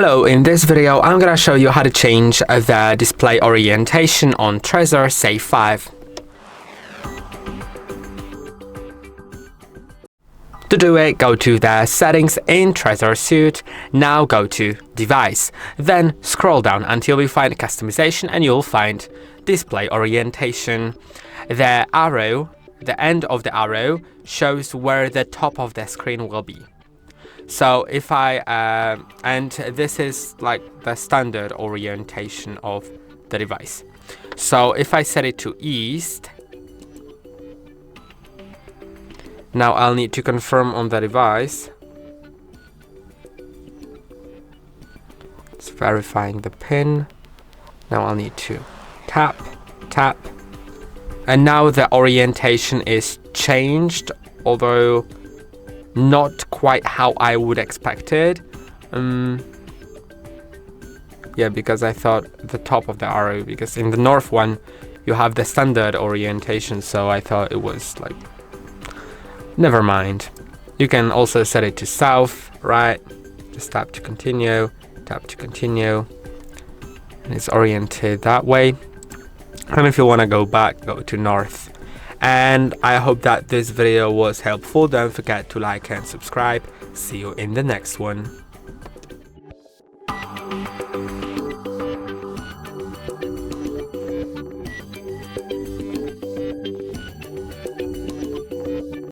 Hello, in this video I'm gonna show you how to change the display orientation on TREZOR Safe 5. To do it, go to the settings in TREZOR Suite, now go to device, then scroll down until you find customization and you'll find display orientation. The arrow, the end of the arrow shows where the top of the screen will be. So if I, and this is like the standard orientation of the device. So if I set it to east, now I'll need to confirm on the device. It's verifying the pin. Now I'll need to tap, and now the orientation is changed, although not quite how I would expect it. Yeah, because I thought the top of the arrow, because in the north one you have the standard orientation, so I thought it was like, never mind. You can also set it to south, right? Just tap to continue, and it's oriented that way. And if you want to go back, go to north. And I hope that this video was helpful. Don't forget to like and subscribe. See you in the next one.